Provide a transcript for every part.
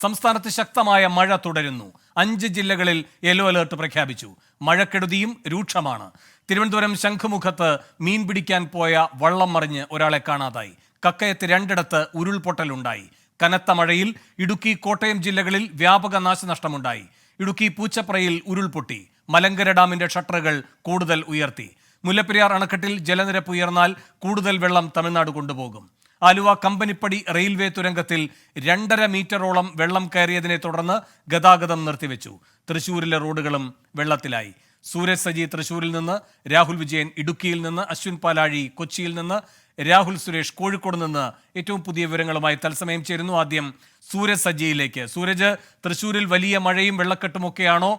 സംസ്ഥാനത്ത് ശക്തമായ മഴ തുടരുന്നു. 5 ജില്ലകളിൽ യെല്ലോ അലേർട്ട് പ്രഖ്യാപിച്ചു. മഴക്കെടുതിയും രൂക്ഷമാണ്. തിരുവനന്തപുരം ശംഖുമുഖത്ത് മീൻ പിടിക്കാൻ പോയ വള്ളം മറിഞ്ഞ് ഒരാളെ കാണാതായി. കക്കയത്ത് 2 ഉരുൾപൊട്ടലുണ്ടായി. കനത്ത മഴയിൽ ഇടുക്കി, കോട്ടയം ജില്ലകളിൽ വ്യാപക നാശനഷ്ടമുണ്ടായി. ഇടുക്കി പൂച്ചപ്രയിൽ ഉരുൾപൊട്ടി. മലങ്കര ഡാമിന്റെ ഷട്ടറുകൾ കൂടുതൽ ഉയർത്തി. മുല്ലപ്പെരിയാർ അണക്കെട്ടിൽ ജലനിരപ്പ് ഉയർന്നാൽ കൂടുതൽ വെള്ളം തമിഴ്നാട് കൊണ്ടുപോകും. ആലുവ കമ്പനിപ്പടി റെയിൽവേ തുരങ്കത്തിൽ 2.5 മീറ്ററോളം വെള്ളം കയറിയതിനെ തുടർന്ന് ഗതാഗതം നിർത്തിവെച്ചു. തൃശൂരിലെ റോഡുകളും വെള്ളത്തിലായി. സൂരജ് സജി തൃശൂരിൽ നിന്ന്, രാഹുൽ വിജയൻ ഇടുക്കിയിൽ നിന്ന്, അശ്വിൻ പാലാഴി കൊച്ചിയിൽ നിന്ന്, രാഹുൽ സുരേഷ് കോഴിക്കോട് നിന്ന് ഏറ്റവും പുതിയ വിവരങ്ങളുമായി തത്സമയം ചേരുന്നു. ആദ്യം സൂരജ് സജിയിലേക്ക്. സൂരജ്, തൃശൂരിൽ വലിയ മഴയും വെള്ളക്കെട്ടുമൊക്കെയാണോ?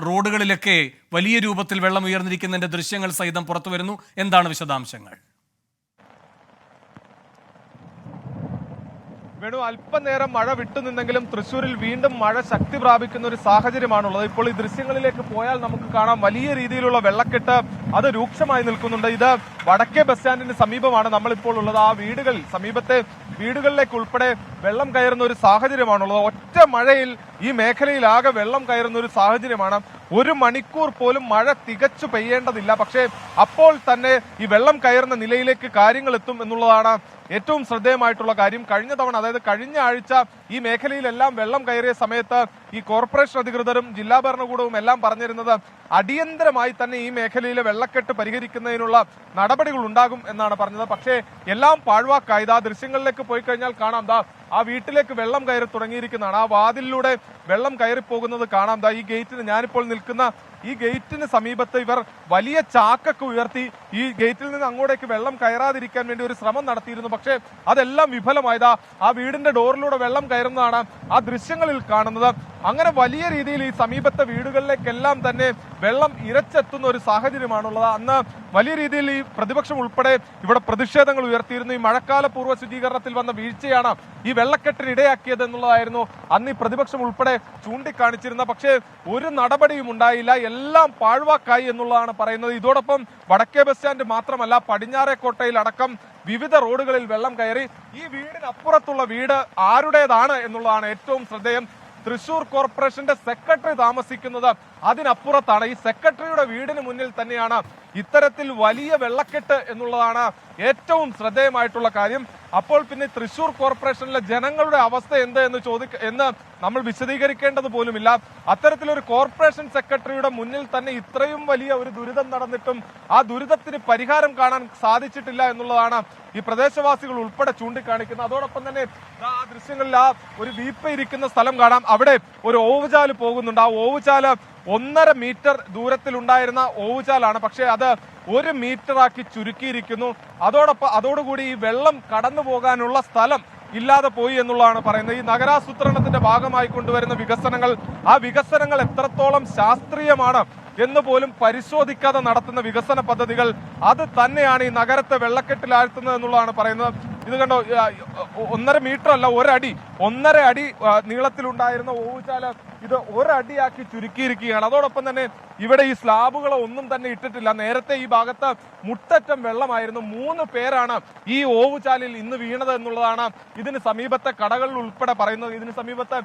റോഡുകളിലൊക്കെ വലിയ രൂപത്തിൽ വെള്ളം ഉയർന്നിരിക്കുന്നതിന്റെ ദൃശ്യങ്ങൾ സഹിതം പുറത്തു വരുന്നു. എന്താണ് വിശദാംശങ്ങൾ? വേണു, അല്പനേരം മഴ വിട്ടുനിന്നെങ്കിലും തൃശ്ശൂരിൽ വീണ്ടും മഴ ശക്തി പ്രാപിക്കുന്ന ഒരു സാഹചര്യമാണുള്ളത്. ഇപ്പോൾ ഈ ദൃശ്യങ്ങളിലേക്ക് പോയാൽ നമുക്ക് കാണാം വലിയ രീതിയിലുള്ള വെള്ളക്കെട്ട് അത് രൂക്ഷമായി നിൽക്കുന്നുണ്ട്. ഇത് വടക്കേ ബസ് സ്റ്റാൻഡിന് സമീപമാണ് നമ്മളിപ്പോൾ ഉള്ളത്. ആ സമീപത്തെ വീടുകളിലേക്ക് ഉൾപ്പെടെ വെള്ളം കയറുന്ന ഒരു സാഹചര്യമാണുള്ളത്. ഒറ്റ മഴയിൽ ഈ മേഖലയിൽ ആകെ വെള്ളം കയറുന്ന ഒരു സാഹചര്യമാണ്. 1 മണിക്കൂർ പോലും മഴ തികച്ചു പെയ്യേണ്ടതില്ല, പക്ഷേ അപ്പോൾ തന്നെ ഈ വെള്ളം കയറുന്ന നിലയിലേക്ക് കാര്യങ്ങൾ എത്തും എന്നുള്ളതാണ് ഏറ്റവും ശ്രദ്ധേയമായിട്ടുള്ള കാര്യം. കഴിഞ്ഞ തവണ, അതായത് കഴിഞ്ഞ ആഴ്ച ഈ മേഖലയിലെല്ലാം വെള്ളം കയറിയ സമയത്ത് ഈ കോർപ്പറേഷൻ അധികൃതരും ജില്ലാ ഭരണകൂടവും എല്ലാം പറഞ്ഞിരുന്നത് അടിയന്തരമായി തന്നെ ഈ മേഖലയിലെ വെള്ളക്കെട്ട് പരിഹരിക്കുന്നതിനുള്ള നടപടികൾ ഉണ്ടാകും എന്നാണ് പറഞ്ഞത്. പക്ഷേ എല്ലാം പാഴ്വാക്കായത്. ആ ദൃശ്യങ്ങളിലേക്ക് പോയി കഴിഞ്ഞാൽ കാണാം, ആ വീട്ടിലേക്ക് വെള്ളം കയറി തുടങ്ങിയിരിക്കുന്നതാണ്. ആ വാതിലിലൂടെ വെള്ളം കയറിപ്പോകുന്നത് കാണാം. ഈ ഗേറ്റിന്, ഞാനിപ്പോൾ നിൽക്കുന്ന ഈ ഗേറ്റിന് സമീപത്ത് ഇവർ വലിയ ചാക്കൊക്കെ ഉയർത്തി ഈ ഗേറ്റിൽ നിന്ന് അങ്ങോട്ടേക്ക് വെള്ളം കയറാതിരിക്കാൻ വേണ്ടി ഒരു ശ്രമം നടത്തിയിരുന്നു. പക്ഷേ അതെല്ലാം വിഫലമായതാ. ആ വീടിന്റെ ഡോറിലൂടെ വെള്ളം കയറുന്നതാണ് ആ ദൃശ്യങ്ങളിൽ കാണുന്നത്. അങ്ങനെ വലിയ രീതിയിൽ ഈ സമീപത്തെ വീടുകളിലേക്കെല്ലാം തന്നെ വെള്ളം ഇരച്ചെത്തുന്ന ഒരു സാഹചര്യമാണുള്ളത്. അന്ന് വലിയ രീതിയിൽ ഈ പ്രതിപക്ഷം ഉൾപ്പെടെ ഇവിടെ പ്രതിഷേധങ്ങൾ ഉയർത്തിയിരുന്നു. ഈ മഴക്കാല പൂർവ്വ ശുചീകരണത്തിൽ വന്ന വീഴ്ചയാണ് ഈ വെള്ളക്കെട്ടിന് ഇടയാക്കിയത് എന്നുള്ളതായിരുന്നു അന്ന് ഈ പ്രതിപക്ഷം ഉൾപ്പെടെ ചൂണ്ടിക്കാണിച്ചിരുന്ന. പക്ഷേ ഒരു നടപടിയും ഉണ്ടായില്ല. എല്ലാം പാഴ്വാക്കായി എന്നുള്ളതാണ് പറയുന്നത്. ഇതോടൊപ്പം വടക്കേ ബസ് സ്റ്റാൻഡ് മാത്രമല്ല, പടിഞ്ഞാറേക്കോട്ടയിൽ അടക്കം വിവിധ റോഡുകളിൽ വെള്ളം കയറി. ഈ വീടിനപ്പുറത്തുള്ള വീട് ആരുടേതാണ് എന്നുള്ളതാണ് ഏറ്റവും ശ്രദ്ധേയം. തൃശൂർ കോർപ്പറേഷന്റെ സെക്രട്ടറി താമസിക്കുന്നത് അതിനപ്പുറത്താണ്. ഈ സെക്രട്ടറിയുടെ വീടിന് മുന്നിൽ തന്നെയാണ് ഇത്തരത്തിൽ വലിയ വെള്ളക്കെട്ട് എന്നുള്ളതാണ് ഏറ്റവും ശ്രദ്ധേയമായിട്ടുള്ള കാര്യം. അപ്പോൾ പിന്നെ തൃശൂർ കോർപ്പറേഷനിലെ ജനങ്ങളുടെ അവസ്ഥ എന്ത് എന്ന് നമ്മൾ വിശദീകരിക്കേണ്ടത് പോലുമില്ല. അത്തരത്തിലൊരു കോർപ്പറേഷൻ സെക്രട്ടറിയുടെ മുന്നിൽ തന്നെ ഇത്രയും വലിയ ഒരു ദുരിതം നടന്നിട്ടും ആ ദുരിതത്തിന് പരിഹാരം കാണാൻ സാധിച്ചിട്ടില്ല എന്നുള്ളതാണ് ഈ പ്രദേശവാസികൾ ഉൾപ്പെടെ ചൂണ്ടിക്കാണിക്കുന്നത്. അതോടൊപ്പം തന്നെ ആ ദൃശ്യങ്ങളിൽ ആ ഒരു വീപ്പ ഇരിക്കുന്ന സ്ഥലം കാണാം. അവിടെ ഒരു ഓവുചാല് പോകുന്നുണ്ട്. ആ ഓവുചാല് 1.5 മീറ്റർ ദൂരത്തിലുണ്ടായിരുന്ന ഓവുചാലാണ്, പക്ഷേ അത് 1 മീറ്ററാക്കി ചുരുക്കിയിരിക്കുന്നു. അതോടുകൂടി ഈ വെള്ളം കടന്നു പോകാനുള്ള സ്ഥലം ഇല്ലാതെ പോയി എന്നുള്ളതാണ് പറയുന്നത്. ഈ നഗരാസൂത്രണത്തിന്റെ ഭാഗമായി കൊണ്ടുവരുന്ന വികസനങ്ങൾ, ആ വികസനങ്ങൾ എത്രത്തോളം ശാസ്ത്രീയമാണ് എന്ന് പോലും പരിശോധിക്കാതെ നടത്തുന്ന വികസന പദ്ധതികൾ അത് തന്നെയാണ് ഈ നഗരത്തെ വെള്ളക്കെട്ടിലാഴ്ത്തുന്നത് എന്നുള്ളതാണ് പറയുന്നത്. ഇത് കണ്ടോ, 1.5 മീറ്റർ അല്ല, 1 അടി, 1.5 അടി നീളത്തിലുണ്ടായിരുന്ന ഓവുചാല് ഇത് 1 അടിയാക്കി ചുരുക്കിയിരിക്കുകയാണ്. അതോടൊപ്പം തന്നെ ഇവിടെ ഈ സ്ലാബുകളോ ഒന്നും തന്നെ ഇട്ടിട്ടില്ല. നേരത്തെ ഈ ഭാഗത്ത് മുട്ടറ്റം വെള്ളമായിരുന്നു. 3 പേരാണ് ഈ ഓവുചാലിൽ ഇന്ന് വീണത് എന്നുള്ളതാണ് ഇതിന് സമീപത്തെ കടകളിൽ ഉൾപ്പെടെ പറയുന്നത്. ഇതിന് സമീപത്തെ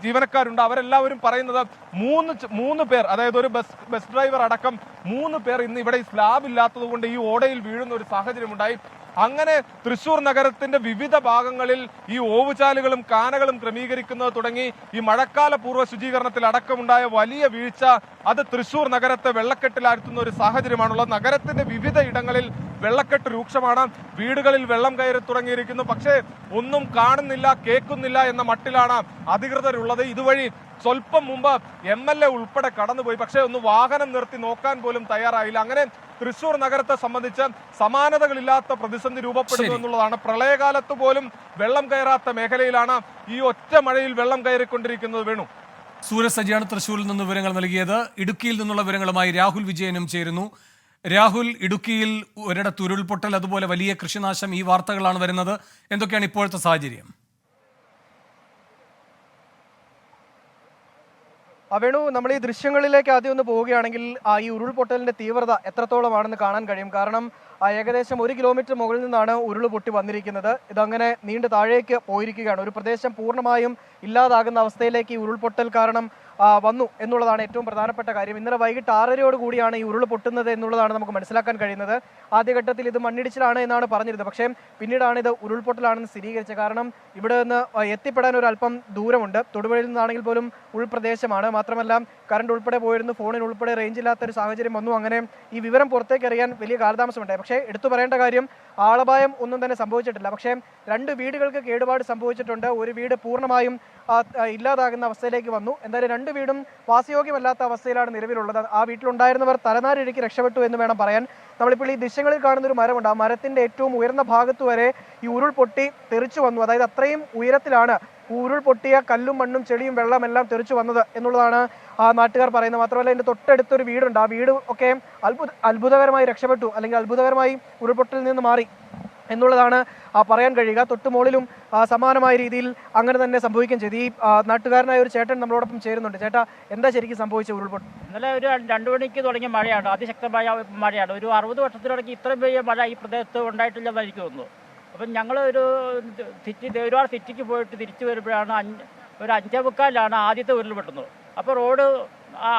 ജീവനക്കാരുണ്ട്, അവരെല്ലാവരും പറയുന്നത് 3 പേർ, അതായത് ഒരു ബസ് ഡ്രൈവർ അടക്കം 3 പേർ ഇന്ന് ഇവിടെ ഈ സ്ലാബ് ഇല്ലാത്തത് കൊണ്ട് ഈ ഓടയിൽ വീഴുന്ന ഒരു സാഹചര്യമുണ്ടായി. അങ്ങനെ തൃശൂർ നഗരത്തിന്റെ വിവിധ ഭാഗങ്ങളിൽ ഈ ഓവുചാലുകളും കാനകളും ക്രമീകരിക്കുന്നത് തുടങ്ങി ഈ മഴക്കാല പൂർവ്വ ശുചീകരണത്തിൽ അടക്കമുണ്ടായ വലിയ വീഴ്ച അത് തൃശൂർ നഗരത്തെ വെള്ളക്കെട്ടിലാഴ്ത്തുന്ന ഒരു സാഹചര്യമാണുള്ളത്. നഗരത്തിന്റെ വിവിധ ഇടങ്ങളിൽ വെള്ളക്കെട്ട് രൂക്ഷമാണ്. വീടുകളിൽ വെള്ളം കയറി തുടങ്ങിയിരിക്കുന്നു. പക്ഷേ ഒന്നും കാണുന്നില്ല, കേൾക്കുന്നില്ല എന്ന മട്ടിലാണ് അധികൃതരുള്ളത്. ഇതുവഴി സ്വല്പം മുമ്പ് MLA ഉൾപ്പെടെ കടന്നുപോയി, പക്ഷേ ഒന്ന് വാഹനം നിർത്തി നോക്കാൻ പോലും തയ്യാറായില്ല. അങ്ങനെ തൃശൂർ നഗരത്തെ സംബന്ധിച്ച് സമാനതകളില്ലാത്ത പ്രതിസന്ധി രൂപപ്പെടുന്നു എന്നുള്ളതാണ്. പ്രളയകാലത്ത് പോലും വെള്ളം കയറാത്ത മേഖലയിലാണ് ഈ ഒറ്റ മഴയിൽ വെള്ളം കയറിക്കൊണ്ടിരിക്കുന്നത്. വേണു, സൂരജ് സജിയാണ് തൃശൂരിൽ നിന്ന് വിവരങ്ങൾ നൽകിയത്. ഇടുക്കിയിൽ നിന്നുള്ള വിവരങ്ങളുമായി രാഹുൽ വിജയനും ചേരുന്നു. രാഹുൽ, ഇടുക്കിയിൽ ഒരിടത്ത് ഉരുൾപൊട്ടൽ, അതുപോലെ വലിയ കൃഷിനാശം, ഈ വാർത്തകളാണ് വരുന്നത്. എന്തൊക്കെയാണ് ഇപ്പോഴത്തെ സാഹചര്യം? വേണു, നമ്മൾ ഈ ദൃശ്യങ്ങളിലേക്ക് ആദ്യം ഒന്ന് പോവുകയാണെങ്കിൽ ഈ ഉരുൾപൊട്ടലിന്റെ തീവ്രത എത്രത്തോളമാണെന്ന് കാണാൻ കഴിയും. കാരണം ഏകദേശം 1 കിലോമീറ്റർ മുകളിൽ നിന്നാണ് ഉരുൾ പൊട്ടി വന്നിരിക്കുന്നത്. ഇതങ്ങനെ നീണ്ടു താഴേക്ക് പോയിരിക്കുകയാണ്. ഒരു പ്രദേശം പൂർണ്ണമായും ഇല്ലാതാകുന്ന അവസ്ഥയിലേക്ക് ഈ ഉരുൾപൊട്ടൽ കാരണം വന്നു എന്നുള്ളതാണ് ഏറ്റവും പ്രധാനപ്പെട്ട കാര്യം. ഇന്നലെ വൈകിട്ട് 6:30 കൂടിയാണ് ഈ ഉരുൾ പൊട്ടുന്നത് എന്നുള്ളതാണ് നമുക്ക് മനസ്സിലാക്കാൻ കഴിയുന്നത്. ആദ്യഘട്ടത്തിൽ ഇത് മണ്ണിടിച്ചിലാണ് എന്നാണ് പറഞ്ഞിരുന്നത്. പക്ഷേ പിന്നീടാണ് ഇത് ഉരുൾപൊട്ടലാണെന്ന് സ്ഥിരീകരിച്ചത്. കാരണം ഇവിടെ നിന്ന് എത്തിപ്പെടാൻ ഒരു അല്പം ദൂരമുണ്ട്. തൊടുപുഴയിൽ നിന്നാണെങ്കിൽ പോലും ഉൾപ്രദേശമാണ്. മാത്രമല്ല കറണ്ട് ഉൾപ്പെടെ പോയിരുന്നു, ഫോണിന് ഉൾപ്പെടെ റേഞ്ച് ഇല്ലാത്തൊരു സാഹചര്യം വന്നു. അങ്ങനെ ഈ വിവരം പുറത്തേക്ക് അറിയാൻ വലിയ കാലതാമസമുണ്ടായി. പക്ഷേ എടുത്തു പറയേണ്ട കാര്യം, ആളപായം ഒന്നും തന്നെ സംഭവിച്ചിട്ടില്ല. പക്ഷേ 2 വീടുകൾക്ക് കേടുപാട് സംഭവിച്ചിട്ടുണ്ട്. ഒരു വീട് പൂർണ്ണമായും ഇല്ലാതാകുന്ന അവസ്ഥയിലേക്ക് വന്നു. എന്തായാലും 2 വീടും വാസയോഗ്യമല്ലാത്ത അവസ്ഥയിലാണ് നിലവിലുള്ളത്. ആ വീട്ടിലുണ്ടായിരുന്നവർ തലനാരിഴയ്ക്ക് രക്ഷപ്പെട്ടു എന്ന് വേണം പറയാൻ. നമ്മളിപ്പോൾ ഈ ദൃശ്യങ്ങളിൽ കാണുന്ന ഒരു മരമുണ്ട്. ആ മരത്തിന്റെ ഏറ്റവും ഉയർന്ന ഭാഗത്ത് വരെ ഈ ഉരുൾ പൊട്ടി തെറിച്ചു വന്നു. അതായത് അത്രയും ഉയരത്തിലാണ് ഉരുൾ പൊട്ടിയ കല്ലും മണ്ണും ചെളിയും വെള്ളമെല്ലാം തെറിച്ചു വന്നത് എന്നുള്ളതാണ് നാട്ടുകാർ പറയുന്നത്. മാത്രമല്ല ഇതിന്റെ തൊട്ടടുത്തൊരു വീടുണ്ട്. ആ വീട് ഒക്കെ അത്ഭുതകരമായി രക്ഷപ്പെട്ടു, അല്ലെങ്കിൽ അത്ഭുതകരമായി ഉരുൾപൊട്ടലിൽ നിന്ന് മാറി എന്നുള്ളതാണ് പറയാൻ കഴിയുക. തൊട്ടുമുകളിലും സമാനമായ രീതിയിൽ അങ്ങനെ തന്നെ സംഭവിക്കുകയും ചെയ്തു. ഈ നാട്ടുകാരനായ ഒരു ചേട്ടൻ നമ്മളോടൊപ്പം ചേരുന്നുണ്ട്. ചേട്ടാ, എന്താ ശരിക്കും സംഭവിച്ച ഉരുൾപൊട്ടൽ? ഇന്നലെ ഒരു 2 മണിക്ക് തുടങ്ങിയ മഴയാണ്, അതിശക്തമായ മഴയാണ്. ഒരു 60 വർഷത്തിലിടയ്ക്ക് ഇത്രയും വലിയ മഴ ഈ പ്രദേശത്ത് ഉണ്ടായിട്ടില്ലെന്ന് എനിക്ക് തോന്നുന്നു. അപ്പം ഞങ്ങൾ ഒരുപാട് സിറ്റിക്ക് പോയിട്ട് തിരിച്ചു വരുമ്പോഴാണ് ഒരു 5:45 ആദ്യത്തെ ഉരുൾ പൊട്ടുന്നത്. അപ്പോൾ റോഡ്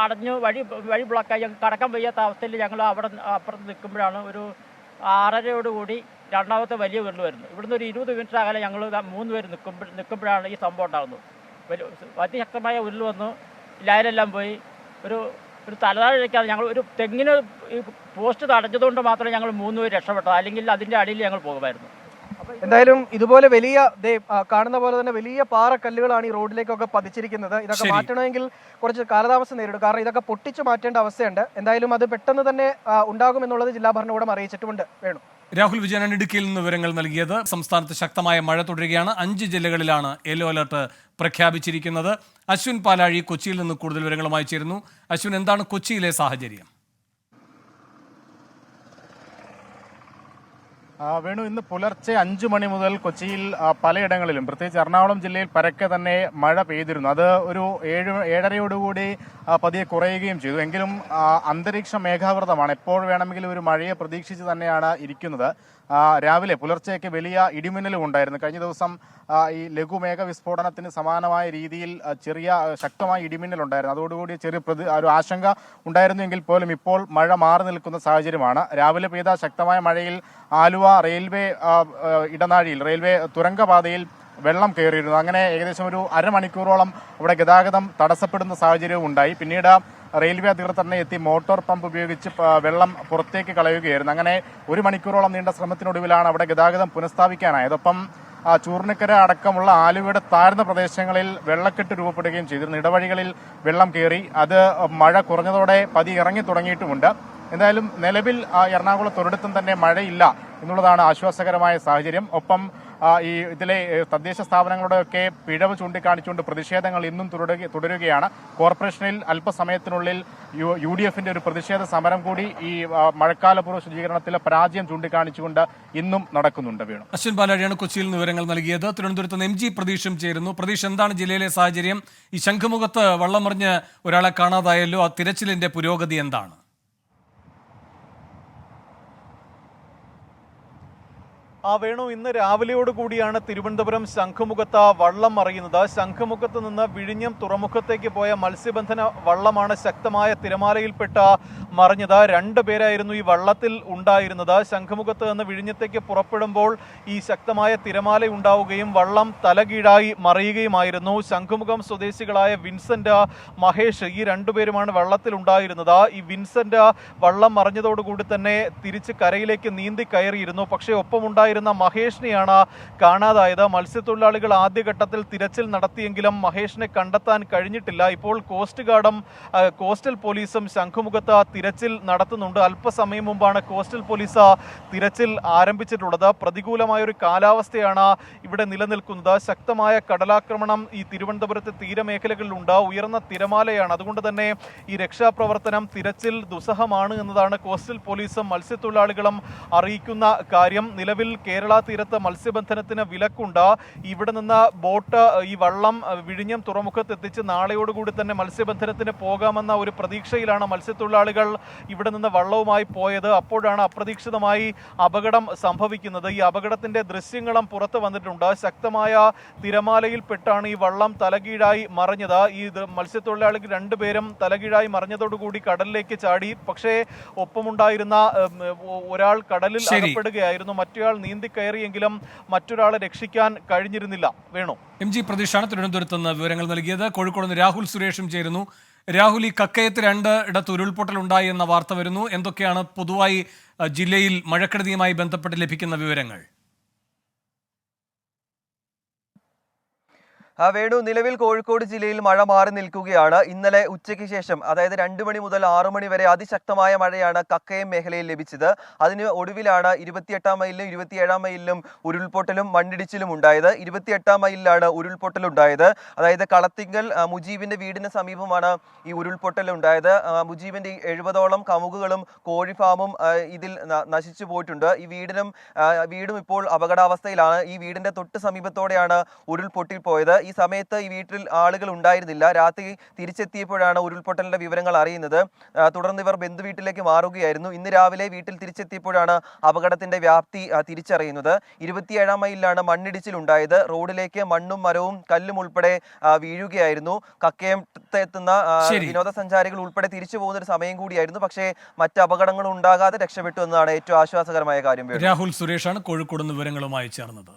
അടഞ്ഞു, വഴി ബ്ലോക്കായി, കടക്കാൻ വയ്യാത്ത അവസ്ഥയിൽ ഞങ്ങൾ അപ്പുറത്ത് നിൽക്കുമ്പോഴാണ് ഒരു 6:30 കൂടി രണ്ടാമത്തെ വലിയ ഉരുൾ വരുന്നത്. ഇവിടുന്ന് ഒരു 20 മീറ്റർ അകലെ ഞങ്ങൾ 3 പേര് നിൽക്കുമ്പോഴാണ് ഈ സംഭവം ഉണ്ടാകുന്നത്. അതിശക്തമായ ഉരുൾ വന്നു, ലൈനെല്ലാം പോയി. ഒരു തലതാഴേക്കാണ് ഞങ്ങൾ ഒരു തെങ്ങിന് പോസ്റ്റ് തടഞ്ഞതുകൊണ്ട് മാത്രമേ ഞങ്ങൾ 3 പേര് രക്ഷപ്പെട്ടത്. അല്ലെങ്കിൽ അതിൻ്റെ അടിയിൽ ഞങ്ങൾ പോകുമായിരുന്നു. എന്തായാലും ഇതുപോലെ വലിയ കാണുന്ന പോലെ തന്നെ വലിയ പാറക്കല്ലുകളാണ് ഈ റോഡിലേക്കൊക്കെ പതിച്ചിരിക്കുന്നത്. ഇതൊക്കെ മാറ്റണമെങ്കിൽ കുറച്ച് കാലതാമസം നേരിടും. കാരണം ഇതൊക്കെ പൊട്ടിച്ചു മാറ്റേണ്ട അവസ്ഥയുണ്ട്. എന്തായാലും അത് പെട്ടെന്ന് തന്നെ ഉണ്ടാകുമെന്നുള്ളത് ജില്ലാ ഭരണകൂടം അറിയിച്ചിട്ടുമുണ്ട്. വേണു. രാഹുൽ വിജയനാണ് ഇടുക്കിയിൽ നിന്ന് വിവരങ്ങൾ നൽകിയത്. സംസ്ഥാനത്ത് ശക്തമായ മഴ തുടരുകയാണ്. 5 ജില്ലകളിലാണ് യെല്ലോ അലർട്ട് പ്രഖ്യാപിച്ചിരിക്കുന്നത്. അശ്വിൻ പാലാഴി കൊച്ചിയിൽ നിന്ന് കൂടുതൽ വിവരങ്ങളുമായി ചേരുന്നു. അശ്വിൻ, എന്താണ് കൊച്ചിയിലെ സാഹചര്യം? വേണു, ഇന്ന് പുലർച്ചെ 5 മണി മുതൽ കൊച്ചിയിൽ പലയിടങ്ങളിലും, പ്രത്യേകിച്ച് എറണാകുളം ജില്ലയിൽ പരക്കെ തന്നെ മഴ പെയ്തിരുന്നു. അത് ഒരു 7:30 പതിയെ കുറയുകയും ചെയ്തു. എങ്കിലും അന്തരീക്ഷം മേഘാവൃതമാണ്. എപ്പോൾ വേണമെങ്കിലും ഒരു മഴയെ പ്രതീക്ഷിച്ച് തന്നെയാണ് ഇരിക്കുന്നത്. രാവിലെ പുലർച്ചെയൊക്കെ വലിയ ഇടിമിന്നലും ഉണ്ടായിരുന്നു. കഴിഞ്ഞ ദിവസം ഈ ലഘുമേഘ വിസ്ഫോടനത്തിന് സമാനമായ രീതിയിൽ ചെറിയ ശക്തമായ ഇടിമിന്നൽ ഉണ്ടായിരുന്നു. അതോടുകൂടി ഒരു ആശങ്ക ഉണ്ടായിരുന്നുവെങ്കിൽ പോലും ഇപ്പോൾ മഴ മാറി നിൽക്കുന്ന സാഹചര്യമാണ്. രാവിലെ പെയ്ത ശക്തമായ മഴയിൽ ആലുവ റെയിൽവേ ഇടനാഴിയിൽ, റെയിൽവേ തുരങ്കപാതയിൽ വെള്ളം കയറിയിരുന്നു. അങ്ങനെ ഏകദേശം ഒരു അരമണിക്കൂറോളം അവിടെ ഗതാഗതം തടസ്സപ്പെടുന്ന സാഹചര്യവും ഉണ്ടായി. പിന്നീട് റെയിൽവേ അധികൃതർ എത്തി മോട്ടോർ പമ്പ് ഉപയോഗിച്ച് വെള്ളം പുറത്തേക്ക് കളയുകയായിരുന്നു. അങ്ങനെ 1 മണിക്കൂറോളം നീണ്ട ശ്രമത്തിനൊടുവിലാണ് അവിടെ ഗതാഗതം പുനഃസ്ഥാപിക്കാനായത്. ഒപ്പം ചൂർണിക്കര അടക്കമുള്ള ആലുവയുടെ താഴ്ന്ന പ്രദേശങ്ങളിൽ വെള്ളക്കെട്ട് രൂപപ്പെടുകയും ചെയ്തിരുന്നു. ഇടവഴികളിൽ വെള്ളം കയറി. അത് മഴ കുറഞ്ഞതോടെ പതി ഇറങ്ങി തുടങ്ങിയിട്ടുമുണ്ട്. എന്തായാലും നിലവിൽ എറണാകുളത്ത് ഒരിടത്തും തന്നെ മഴയില്ല എന്നുള്ളതാണ് ആശ്വാസകരമായ സാഹചര്യം. ഒപ്പം ഇതിലെ തദ്ദേശ സ്ഥാപനങ്ങളുടെയൊക്കെ പിഴവ് ചൂണ്ടിക്കാണിച്ചുകൊണ്ട് പ്രതിഷേധങ്ങൾ ഇന്നും തുടരുകയാണ്. കോർപ്പറേഷനിൽ അല്പസമയത്തിനുള്ളിൽ UDFന്റെ ഒരു പ്രതിഷേധ സമരം കൂടി ഈ മഴക്കാലപൂർവ്വ ശുചീകരണത്തിലെ പരാജയം ചൂണ്ടിക്കാണിച്ചുകൊണ്ട് ഇന്നും നടക്കുന്നുണ്ട്. വേണു. അശ്വിൻ പാലാഴിയാണ് കൊച്ചിയിൽ നിന്ന് വിവരങ്ങൾ നൽകിയത്. തിരുവനന്തപുരത്ത് നിന്ന് MG പ്രതീഷും ചേരുന്നു. പ്രതീഷ്, എന്താണ് ജില്ലയിലെ സാഹചര്യം? ഈ ശംഖുമുഖത്ത് വള്ളം മറിഞ്ഞ് ഒരാളെ കാണാതായല്ലോ, ആ തിരച്ചിലിന്റെ പുരോഗതി എന്താണ്? വേണു, ഇന്ന് രാവിലെയോട് കൂടിയാണ് തിരുവനന്തപുരം ശംഖുമുഖത്ത് വള്ളം മറിയുന്നത്. ശംഖുമുഖത്ത് നിന്ന് വിഴിഞ്ഞം തുറമുഖത്തേക്ക് പോയ മത്സ്യബന്ധന വള്ളമാണ് ശക്തമായ തിരമാലയിൽപ്പെട്ട് മറിഞ്ഞത്. 2 പേരായിരുന്നു ഈ വള്ളത്തിൽ ഉണ്ടായിരുന്നത്. ശംഖുമുഖത്ത് നിന്ന് വിഴിഞ്ഞത്തേക്ക് പുറപ്പെടുമ്പോൾ ഈ ശക്തമായ തിരമാല ഉണ്ടാവുകയും വള്ളം തലകീഴായി മറിയുകയുമായിരുന്നു. ശംഖുമുഖം സ്വദേശികളായ വിൻസെന്റ്, മഹേഷ്, ഈ 2 പേരുമാണ് വള്ളത്തിൽ ഉണ്ടായിരുന്നത്. ഈ വിൻസെന്റ് വള്ളം മറിഞ്ഞതോടുകൂടി തന്നെ തിരിച്ച് കരയിലേക്ക് നീന്തി കയറിയിരുന്നു. പക്ഷേ ഒപ്പമുണ്ടായ മഹേഷിനെയാണ് കാണാതായത്. മത്സ്യത്തൊഴിലാളികൾ ആദ്യഘട്ടത്തിൽ തിരച്ചിൽ നടത്തിയെങ്കിലും മഹേഷിനെ കണ്ടെത്താൻ കഴിഞ്ഞിട്ടില്ല. ഇപ്പോൾ കോസ്റ്റ് ഗാർഡും കോസ്റ്റൽ പോലീസും ശംഖുമുഖത്ത് തിരച്ചിൽ നടത്തുന്നുണ്ട്. അല്പസമയം മുമ്പാണ് കോസ്റ്റൽ പോലീസ് തിരച്ചിൽ ആരംഭിച്ചിട്ടുള്ളത്. പ്രതികൂലമായ ഒരു കാലാവസ്ഥയാണ് ഇവിടെ നിലനിൽക്കുന്നത്. ശക്തമായ കടലാക്രമണം ഈ തിരുവനന്തപുരത്തെ തീരമേഖലകളിലുണ്ട്. ഉയർന്ന തിരമാലയാണ്. അതുകൊണ്ട് തന്നെ ഈ രക്ഷാപ്രവർത്തനം, തിരച്ചിൽ ദുസ്സഹമാണ് എന്നതാണ് കോസ്റ്റൽ പോലീസും മത്സ്യത്തൊഴിലാളികളും അറിയിക്കുന്ന കാര്യം. നിലവിൽ കേരള തീരത്ത് മത്സ്യബന്ധനത്തിന് വിലക്കുണ്ട്. ഇവിടെ നിന്ന് ബോട്ട് ഈ വള്ളം വിഴിഞ്ഞം തുറമുഖത്ത് എത്തിച്ച് നാളെയോടുകൂടി തന്നെ മത്സ്യബന്ധനത്തിന് പോകാമെന്ന ഒരു പ്രതീക്ഷയിലാണ് മത്സ്യത്തൊഴിലാളികൾ ഇവിടെ നിന്ന് വള്ളവുമായി പോയത്. അപ്പോഴാണ് അപ്രതീക്ഷിതമായി അപകടം സംഭവിക്കുന്നത്. ഈ അപകടത്തിന്റെ ദൃശ്യങ്ങളും പുറത്തു വന്നിട്ടുണ്ട്. ശക്തമായ തിരമാലയിൽപ്പെട്ടാണ് ഈ വള്ളം തലകീഴായി മറിഞ്ഞത്. ഈ മത്സ്യത്തൊഴിലാളികൾ രണ്ടുപേരും തലകീഴായി മറിഞ്ഞതോടുകൂടി കടലിലേക്ക് ചാടി. പക്ഷേ ഒപ്പമുണ്ടായിരുന്ന ഒരാൾ കടലിൽ അകപ്പെടുകയായിരുന്നു. മറ്റൊരാൾ നീന്തി കയറിയെങ്കിലും മറ്റൊരാളെ രക്ഷിക്കാൻ കഴിഞ്ഞിരുന്നില്ല. വേണു, MG പ്രതീഷാണ് തിരുവനന്തപുരത്ത് നിന്ന് വിവരങ്ങൾ നൽകിയത്. കോഴിക്കോട് നിന്ന് രാഹുൽ സുരേഷും ചേരുന്നു. രാഹുൽ, ഈ കക്കയത്ത് 2 ഇടത്ത് ഉരുൾപൊട്ടൽ ഉണ്ടായി എന്ന വാർത്ത വരുന്നു. എന്തൊക്കെയാണ് പൊതുവായി ജില്ലയിൽ മഴക്കെടുതിയുമായി ബന്ധപ്പെട്ട് ലഭിക്കുന്ന വിവരങ്ങൾ? വേണു, നിലവിൽ കോഴിക്കോട് ജില്ലയിൽ മഴ മാറി നിൽക്കുകയാണ്. ഇന്നലെ ഉച്ചയ്ക്ക് ശേഷം, അതായത് 2 മണി മുതൽ 6 മണി വരെ അതിശക്തമായ മഴയാണ് കക്കയം മേഖലയിൽ ലഭിച്ചത്. അതിന് ഒടുവിലാണ് 28-ാം മൈലിലും 27-ാം മൈലിലും ഉരുൾപൊട്ടലും മണ്ണിടിച്ചിലും ഉണ്ടായത്. 28-ാം മൈലിലാണ് ഉരുൾപൊട്ടലുണ്ടായത്. അതായത് കളത്തിങ്കൽ മുജീബിന്റെ വീടിന് സമീപമാണ് ഈ ഉരുൾപൊട്ടൽ ഉണ്ടായത്. മുജീബിന്റെ 70ഓളം കമുകുകളും കോഴി ഫാമും ഇതിൽ നശിച്ചു പോയിട്ടുണ്ട്. ഈ വീടും ഇപ്പോൾ അപകടാവസ്ഥയിലാണ്. ഈ വീടിന്റെ തൊട്ട് സമീപത്തോടെയാണ് ഉരുൾപൊട്ടി പോയത്. ഈ സമയത്ത് ഈ വീട്ടിൽ ആളുകൾ ഉണ്ടായിരുന്നില്ല. രാത്രി തിരിച്ചെത്തിയപ്പോഴാണ് ഉരുൾപൊട്ടലിന്റെ വിവരങ്ങൾ അറിയുന്നത്. തുടർന്ന് ഇവർ ബന്ധുവീട്ടിലേക്ക് മാറുകയായിരുന്നു. ഇന്ന് രാവിലെ വീട്ടിൽ തിരിച്ചെത്തിയപ്പോഴാണ് അപകടത്തിന്റെ വ്യാപ്തി തിരിച്ചറിയുന്നത്. 27-ാം മൈലിലാണ് മണ്ണിടിച്ചിലുണ്ടായത്. റോഡിലേക്ക് മണ്ണും മരവും കല്ലും ഉൾപ്പെടെ വീഴുകയായിരുന്നു. കക്കയത്തെത്തുന്ന വിനോദസഞ്ചാരികൾ ഉൾപ്പെടെ തിരിച്ചു പോകുന്ന ഒരു സമയം കൂടിയായിരുന്നു. പക്ഷേ മറ്റ് അപകടങ്ങളും ഉണ്ടാകാതെ രക്ഷപ്പെട്ടു എന്നതാണ് ഏറ്റവും ആശ്വാസകരമായ കാര്യം. രാഹുൽ സുരേഷാണ് കോഴിക്കോട് നിന്ന് വിവരങ്ങളുമായി ചേർന്നത്.